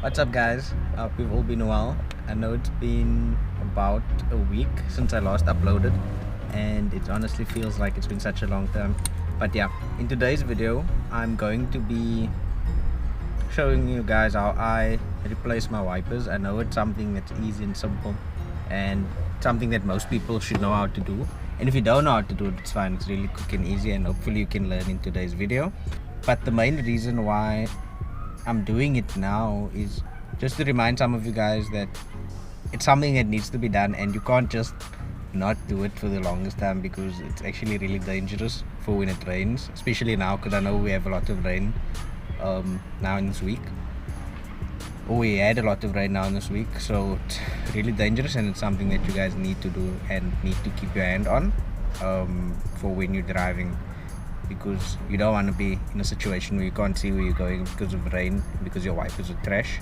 What's up, guys? Hope you've all been well. I know it's been about a week since I last uploaded, and it honestly feels like it's been such a long time. But yeah, in today's video I'm going to be showing you guys how I replace my wipers. I know it's something that's easy and simple and something that most people should know how to do, and if you don't know how to do it, it's fine. It's really quick and easy, and hopefully you can learn in today's video. But the main reason why I'm doing it now is just to remind some of you guys that it's something that needs to be done, and you can't just not do it for the longest time, because it's actually really dangerous for when it rains, especially now, because I know we have a lot of rain now in this week, or we had a lot of rain now in this week, so it's really dangerous, and it's something that you guys need to do and need to keep your hand on for when you're driving, because you don't want to be in a situation where you can't see where you're going because of rain, because your wipers are trash,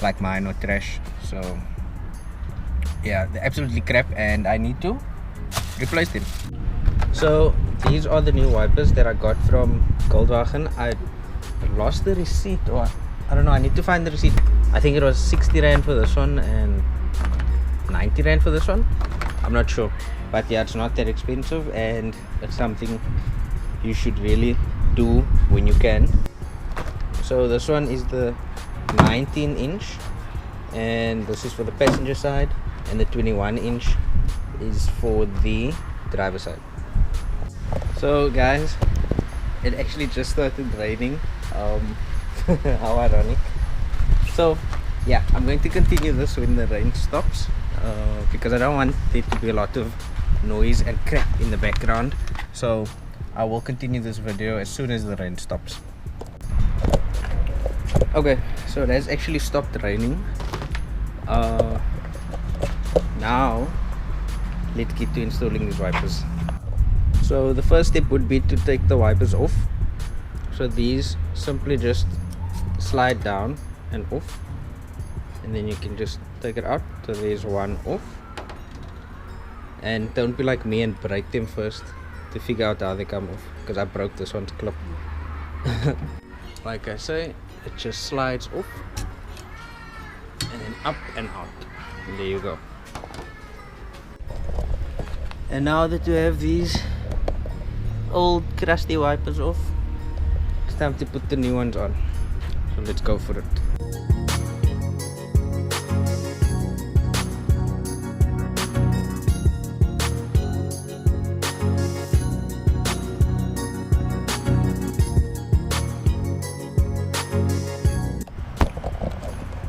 like mine are trash. So yeah, they're absolutely crap, and I need to replace them. So these are the new wipers that I got from Goldwagen. I lost the receipt, or I don't know, I need to find the receipt. I think it was 60 Rand for this one and 90 Rand for this one, I'm not sure, but yeah, it's not that expensive, and it's something you should really do when you can. So this one is the 19-inch, and this is for the passenger side, and the 21-inch is for the driver side. So guys, it actually just started raining. How ironic. So yeah, I'm going to continue this when the rain stops, because I don't want there to be a lot of noise and crap in the background. So I will continue this video as soon as the rain stops. Okay, so it has actually stopped raining. Now let's get to installing these wipers. So the first step would be to take the wipers off. So these simply just slide down and off, and then you can just take it out. So there's one off, and don't be like me and break them first to figure out how they come off, because I broke this one's clip. Like I say, it just slides off and then up and out, and there you go. And now that you have these old crusty wipers off, it's time to put the new ones on. So let's go for it.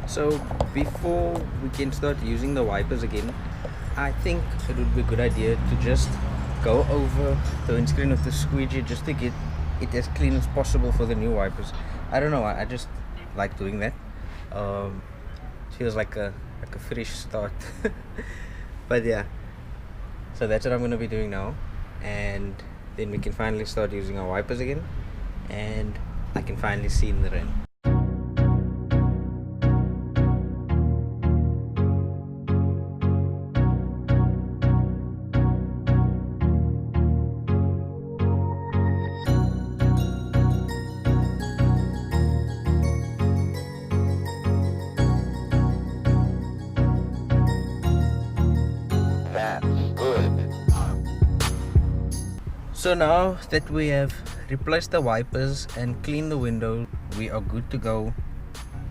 So before we can start using the wipers again, I think it would be a good idea to just go over the windscreen of the squeegee, just to get it as clean as possible for the new wipers. I don't know, I just like doing that. It feels like a fresh start. But yeah, so that's what I'm going to be doing now, and then we can finally start using our wipers again, and I can finally see in the rain. So now that we have replaced the wipers and cleaned the window, we are good to go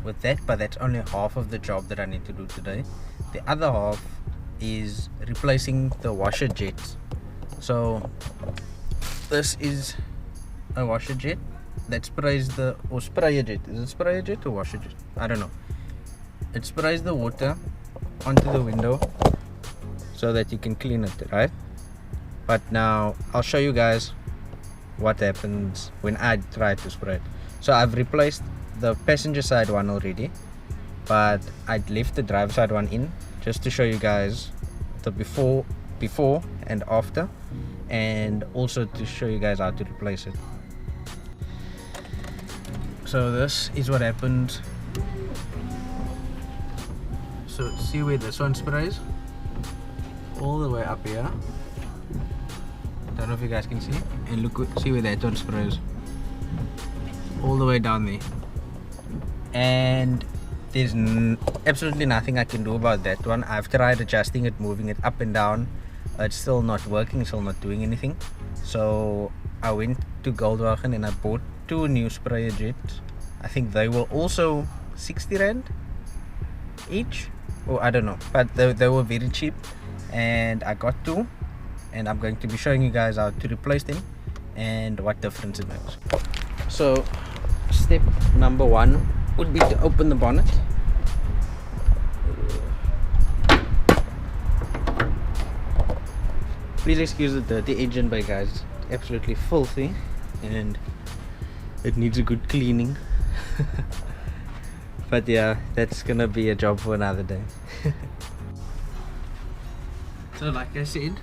with that. But that's only half of the job that I need to do today. The other half is replacing the washer jets. So this is a washer jet that sprays the, or sprayer jet, is it sprayer jet or washer jet? I don't know. It sprays the water onto the window so that you can clean it, right? But now I'll show you guys what happens when I try to spray it. So I've replaced the passenger side one already, but I left the driver side one in just to show you guys the before and after, and also to show you guys how to replace it. So this is what happens. So see where this one sprays? All the way up here. Don't know if you guys can see, and look, see where that one sprays all the way down there. And there's absolutely nothing I can do about that one. I've tried adjusting it, moving it up and down. It's still not working, still not doing anything. So I went to Goldwagen and I bought 2 new sprayer jets. I think they were also 60 rand each, or I don't know, but they were very cheap, and I got 2, and I'm going to be showing you guys how to replace them and what difference it makes. So step number 1 would be to open the bonnet. Please excuse the dirty engine bay, guys. It's absolutely filthy and it needs a good cleaning. But yeah, that's gonna be a job for another day. So like I said,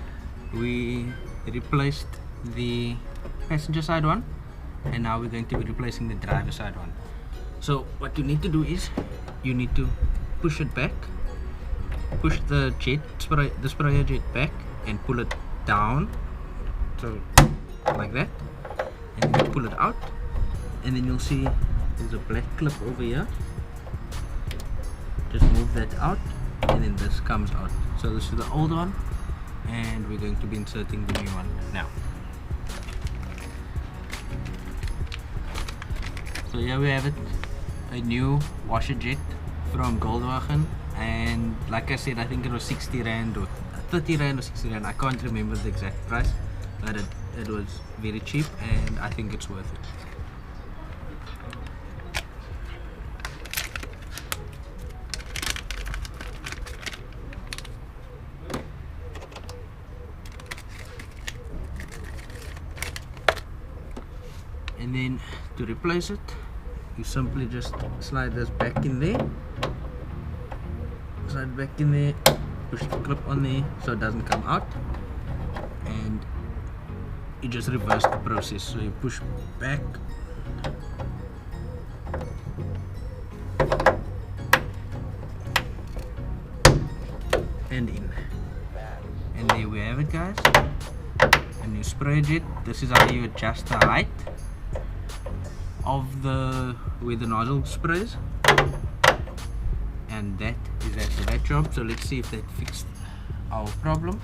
we replaced the passenger side one, and now we're going to be replacing the driver side one. So what you need to do is you need to push it back, push the sprayer jet back and pull it down, so like that, and then you pull it out, and then you'll see there's a black clip over here. Just move that out, and then this comes out. So this is the old one, and we're going to be inserting the new one now. So here we have it, a new washer jet from Goldwagen, and like I said, I think it was 60 rand or 30 rand or 60 rand. I can't remember the exact price, but it was very cheap, and I think it's worth it. And then to replace it, you simply just slide this back in there, slide back in there, push the clip on there so it doesn't come out, and you just reverse the process. So you push back, and in, and there we have it, guys. A new spray jet. This is how you adjust the height of where the nozzle sprays, and that is that for that job. So let's see if that fixed our problem.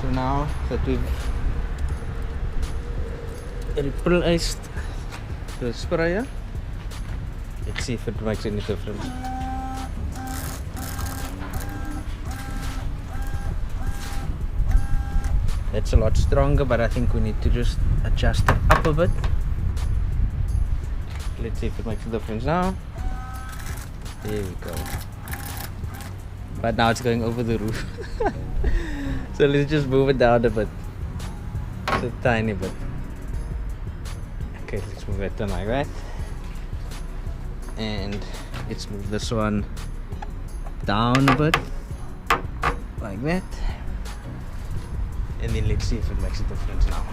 So now that we've replaced the sprayer, let's see if it makes any difference. That's a lot stronger, but I think we need to just adjust it up a bit. Let's see if it makes a difference now. There we go. But now it's going over the roof. So let's just move it down a bit. Just a tiny bit. Okay, let's move it down like that. And let's move this one down a bit. Like that. And then let's see if it makes a difference now.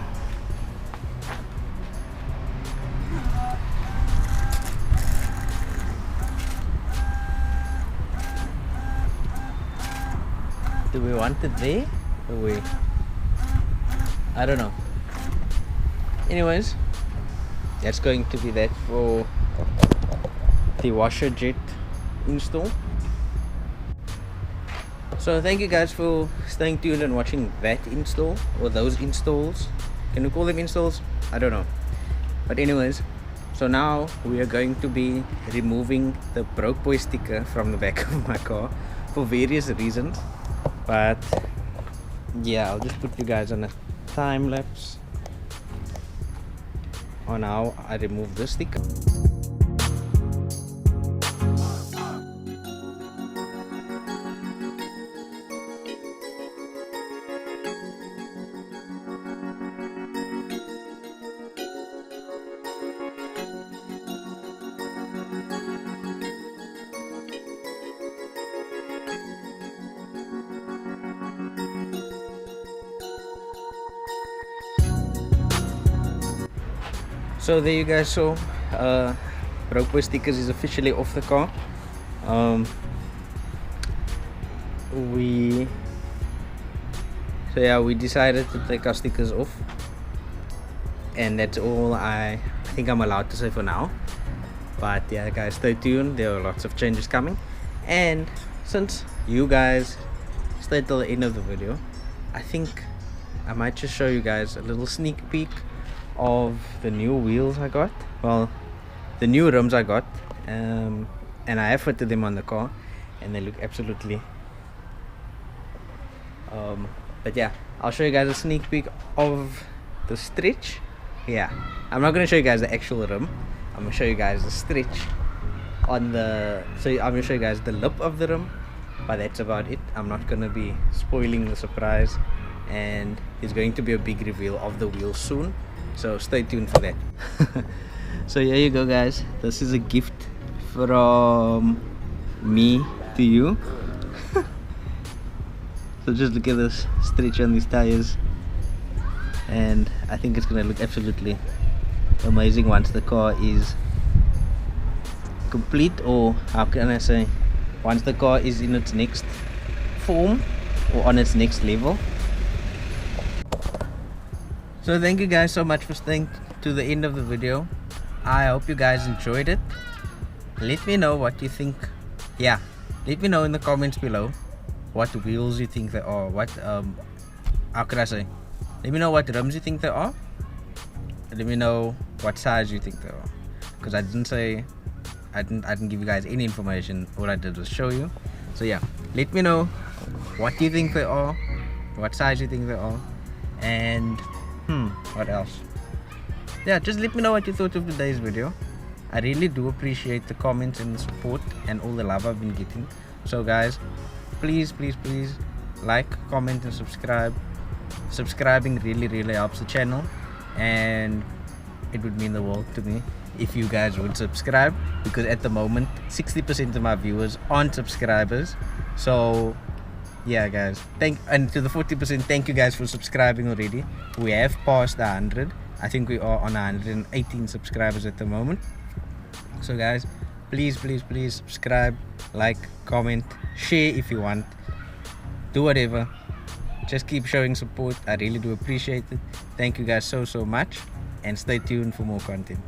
Do we want it there? Or I don't know. Anyways, that's going to be that for the washer jet install. So thank you guys for staying tuned and watching that install, or those installs. Can we call them installs? I don't know. But anyways, so now we are going to be removing the Brokeboys sticker from the back of my car for various reasons. But yeah, I'll just put you guys on a time lapse on how I remove the sticker. So there you guys saw, Brokeboys stickers is officially off the car. We decided to take our stickers off, and that's all I think I'm allowed to say for now. But yeah guys, stay tuned, there are lots of changes coming. And since you guys stayed till the end of the video, I think I might just show you guys a little sneak peek of the new wheels I got. Well, the new rims I got, and I have fitted them on the car, and they look absolutely but yeah, I'll show you guys a sneak peek of the stretch. Yeah, I'm not gonna show you guys the actual rim, I'm gonna show you guys the stretch on the, so I'm gonna show you guys the lip of the rim, but that's about it. I'm not gonna be spoiling the surprise, and there's going to be a big reveal of the wheels soon, so stay tuned for that. So here you go guys, this is a gift from me to you. So just look at this stretch on these tires, and I think it's gonna look absolutely amazing once the car is complete, or how can I say, once the car is in its next form or on its next level. So thank you guys so much for staying to the end of the video. I hope you guys enjoyed it. Let me know what you think. Yeah, let me know in the comments below what wheels you think they are, what how can I say, let me know what rims you think they are, let me know what size you think they are, because I didn't give you guys any information. All I did was show you. So yeah, let me know what you think they are, what size you think they are, and what else. Yeah, just let me know what you thought of today's video. I really do appreciate the comments and the support and all the love I've been getting. So guys, please like, comment and subscribe. Subscribing really helps the channel, and it would mean the world to me if you guys would subscribe, because at the moment 60% of my viewers aren't subscribers. So yeah guys, and to the 40%, thank you guys for subscribing already. We have passed 100. I think we are on 118 subscribers at the moment. So guys, please subscribe, like, comment, share if you want, do whatever, just keep showing support. I really do appreciate it. Thank you guys so much, and stay tuned for more content.